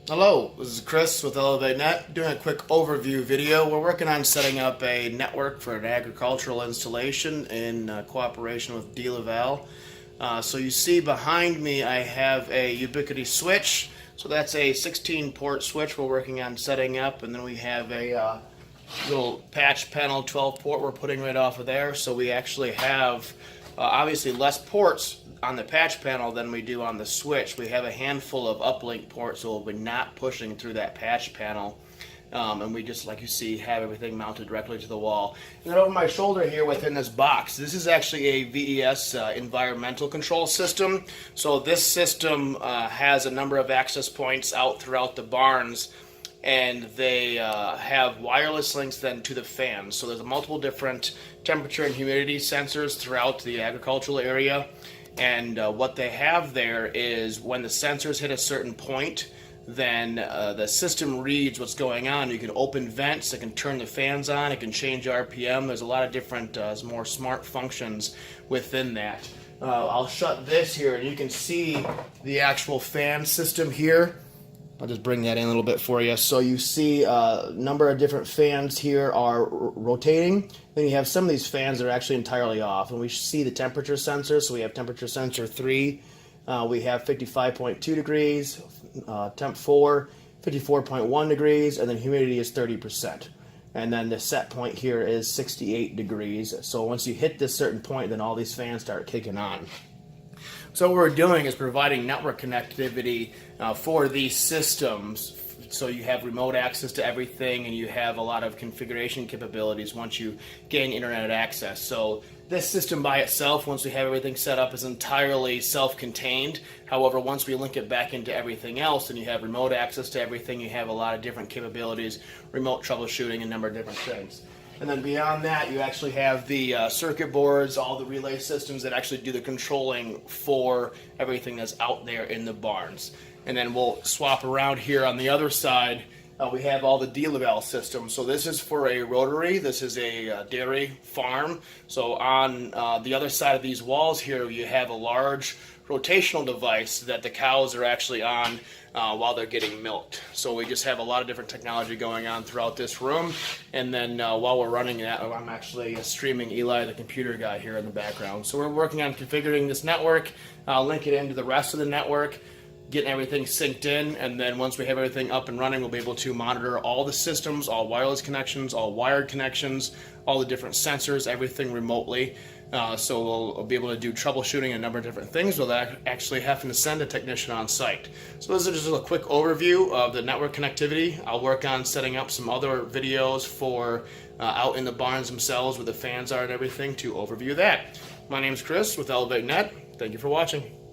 Hello, this is Chris with ElevateNet doing a quick overview video. We're working on setting up a network for an agricultural installation in cooperation with DeLaval. So you see behind me I have a Ubiquity switch. So that's a 16 port switch we're working on setting up, and then we have a little patch panel 12 port we're putting right off of there. So we actually have obviously less ports on the patch panel than we do on the switch. We have a handful of uplink ports, so we'll be not pushing through that patch panel. And we just, like you see, have everything mounted directly to the wall. And then over my shoulder here within this box, this is actually a VES Environmental control system. So this system has a number of access points out throughout the barns, and they have wireless links then to the fans. So there's multiple different temperature and humidity sensors throughout the agricultural area. And what they have there is when the sensors hit a certain point, then the system reads what's going on. You can open vents, it can turn the fans on, it can change RPM. There's a lot of different more smart functions within that. I'll shut this here and you can see the actual fan system here. I'll just bring that in a little bit for you. So you see a number of different fans here are rotating. Then you have some of these fans that are actually entirely off. And we see the temperature sensor. So we have temperature sensor 3. We have 55.2 degrees, temp 4, 54.1 degrees, and then humidity is 30%. And then the set point here is 68 degrees. So once you hit this certain point, then all these fans start kicking on. So what we're doing is providing network connectivity for these systems, so you have remote access to everything and you have a lot of configuration capabilities once you gain internet access. So this system by itself, once we have everything set up, is entirely self-contained. However, once we link it back into everything else and you have remote access to everything, you have a lot of different capabilities, remote troubleshooting, a number of different things. And then beyond that, you actually have the circuit boards, all the relay systems that actually do the controlling for everything that's out there in the barns. And then we'll swap around here on the other side. We have all the DeLaval systems. So this is for a rotary. This is a dairy farm. So on the other side of these walls here, you have a large rotational device that the cows are actually on while they're getting milked. So we just have a lot of different technology going on throughout this room. And then while we're running that, I'm actually streaming Eli, the computer guy, here in the background. So we're working on configuring this network, link it into the rest of the network, getting everything synced in, and then once we have everything up and running, we'll be able to monitor all the systems, all wireless connections, all wired connections, all the different sensors, everything remotely. So we'll be able to do troubleshooting and a number of different things without actually having to send a technician on site. So this is just a quick overview of the network connectivity. I'll work on setting up some other videos for out in the barns themselves where the fans are and everything to overview that. My name is Chris with ElevateNet. Thank you for watching.